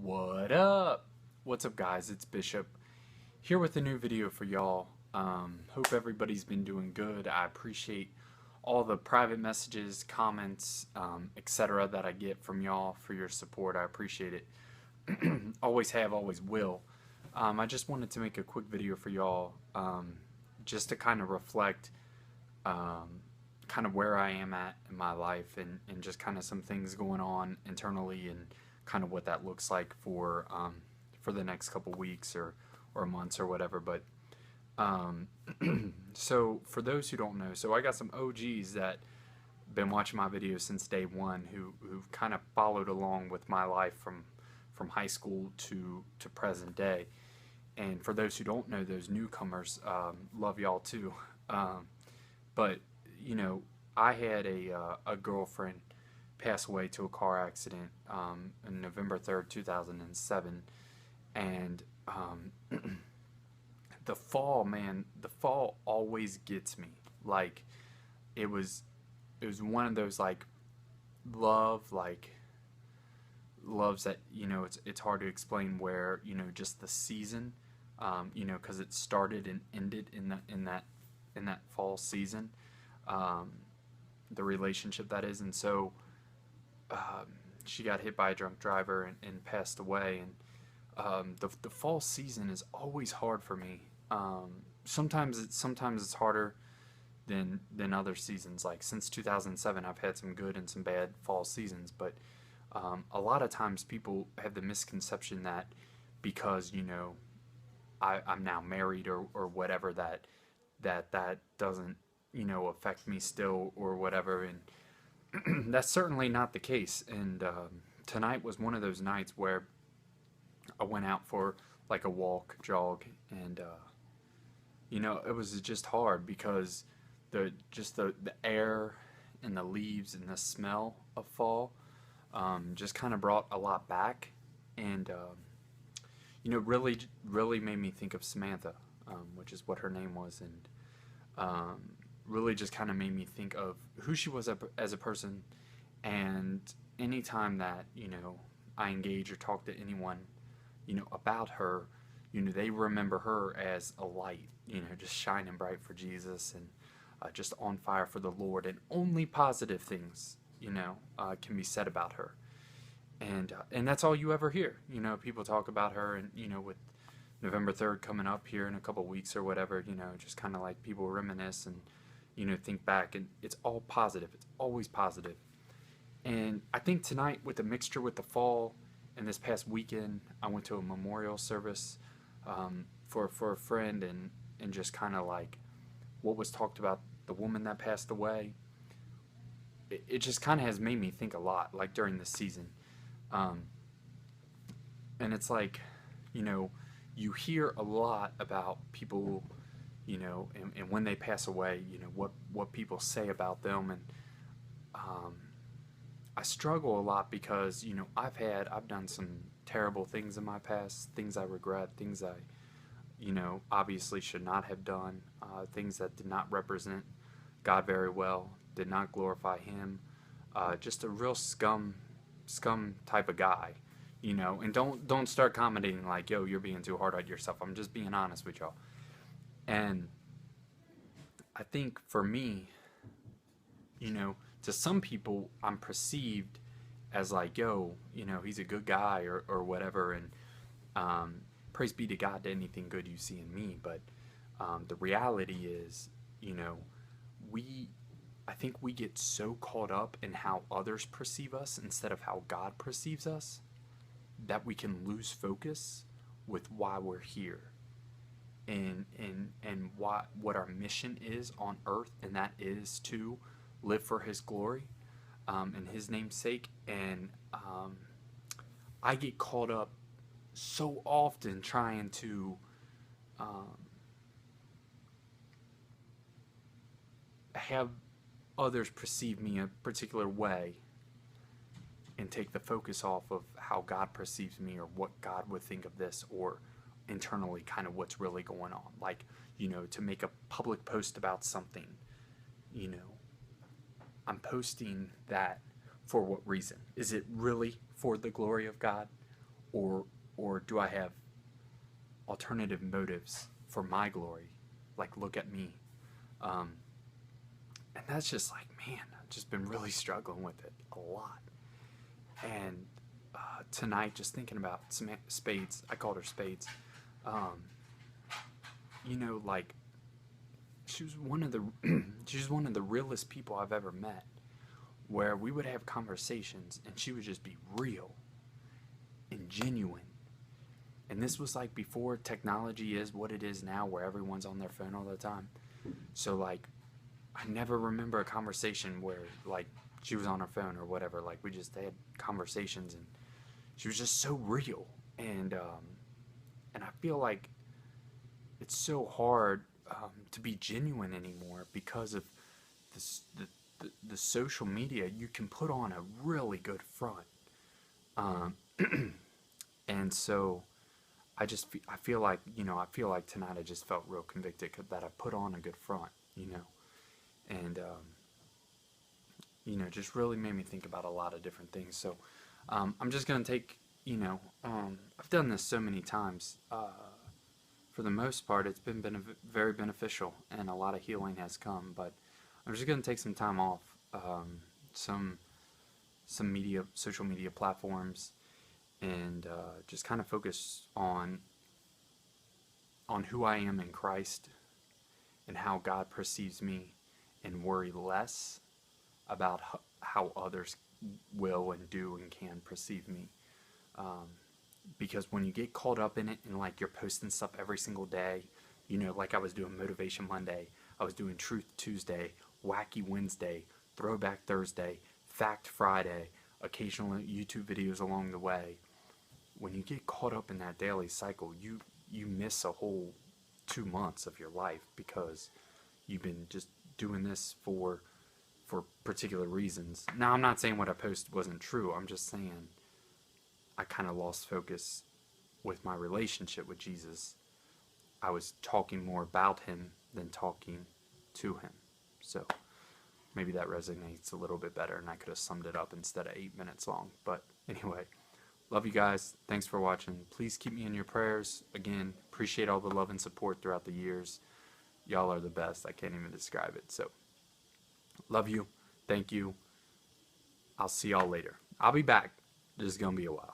What up? What's up, guys? It's Bishop here with a new video for y'all. Hope everybody's been doing good. I appreciate all the private messages, comments, etc. that I get from y'all for your support. I appreciate it. Always have, always will. I just wanted to make a quick video for y'all just to kind of reflect um, kind of where I am at in my life and just kind of some things going on internally and kind of what that looks like for the next couple weeks or months or whatever. But um, so for those who don't know, so I got some OGs that been watching my videos since day one who've kind of followed along with my life from high school to present day. And for those who don't know, those newcomers, love y'all too. Um, but you know, I had a girlfriend pass away to a car accident on November 3rd, 2007, and the fall, man, the fall always gets me. Like it was, it was one of those love, like loves that it's hard to explain where just the season, because it started and ended in that fall season, um, the relationship that is, and so um, she got hit by a drunk driver and passed away. And the fall season is always hard for me. Sometimes it's harder than other seasons. Like since 2007, I've had some good and some bad fall seasons, but a lot of times people have the misconception that because I'm now married or whatever that doesn't affect me still or whatever. And that's certainly not the case. And tonight was one of those nights where I went out for like a walk, jog, and it was just hard because the air and the leaves and the smell of fall just kind of brought a lot back, and really made me think of Samantha, which is what her name was, and um, really just kind of made me think of who she was as a person. And anytime that I engage or talk to anyone about her, they remember her as a light, just shining bright for Jesus, and just on fire for the Lord, and only positive things can be said about her. And that's all you ever hear. People talk about her, and with November 3rd coming up here in a couple weeks or whatever, just kind of like people reminisce and think back, and it's all positive. It's always positive. And I think tonight, with the mixture with the fall and this past weekend, I went to a memorial service for a friend, and just kind of like what was talked about, the woman that passed away. It just kind of has made me think a lot, like during this season. Um, and it's like, you know, you hear a lot about people, and when they pass away, what people say about them. And um, I struggle a lot because, I've done some terrible things in my past, things I regret, things I, obviously should not have done, things that did not represent God very well, did not glorify Him, just a real scum type of guy, And don't start commenting like, "Yo, you're being too hard on yourself." I'm just being honest with y'all. And I think for me, to some people, I'm perceived as like, "Yo, he's a good guy," or whatever. And um, praise be to God to anything good you see in me. But the reality is, you know, we I think we get so caught up in how others perceive us instead of how God perceives us that we can lose focus with why we're here, and what our mission is on earth, and that is to live for His glory, and His name's sake. And I get caught up so often trying to um, have others perceive me a particular way and take the focus off of how God perceives me, or what God would think of this, or internally kind of what's really going on. Like, to make a public post about something, you know, I'm posting that for what reason? Is it really for the glory of God? or do I have alternative motives for my glory? Like, look at me. Um, and that's just like, man, I've just been really struggling with it a lot. And tonight, just thinking about Spades, I called her Spades. Um, like, she was one of the she was one of the realest people I've ever met. Where we would have conversations, and she would just be real and genuine. And this was like before technology is what it is now, where everyone's on their phone all the time. So like, I never remember a conversation where like she was on her phone or whatever. Like, we just had conversations, and she was just so real. And I feel like it's so hard to be genuine anymore because of this, the social media. You can put on a really good front, um, and so I feel like tonight I just felt real convicted that I put on a good front, and just really made me think about a lot of different things. So I'm just gonna take, I've done this so many times. For the most part, it's been very beneficial, and a lot of healing has come. But I'm just gonna take some time off, some social media platforms, and just kind of focus on who I am in Christ and how God perceives me, and worry less about how others will and do and can perceive me. Because when you get caught up in it, and like you're posting stuff every single day, like I was doing Motivation Monday, I was doing Truth Tuesday, Wacky Wednesday, Throwback Thursday, Fact Friday, occasional YouTube videos along the way. When you get caught up in that daily cycle, you miss a whole 2 months of your life because you've been just doing this for particular reasons. Now, I'm not saying what I posted wasn't true. I'm just saying I kind of lost focus with my relationship with Jesus. I was talking more about him than talking to him. So maybe that resonates a little bit better, and I could have summed it up instead of 8 minutes long. But anyway, love you guys. Thanks for watching. Please keep me in your prayers. Again, appreciate all the love and support throughout the years. Y'all are the best. I can't even describe it. So, love you. Thank you. I'll see y'all later. I'll be back. This is going to be a while.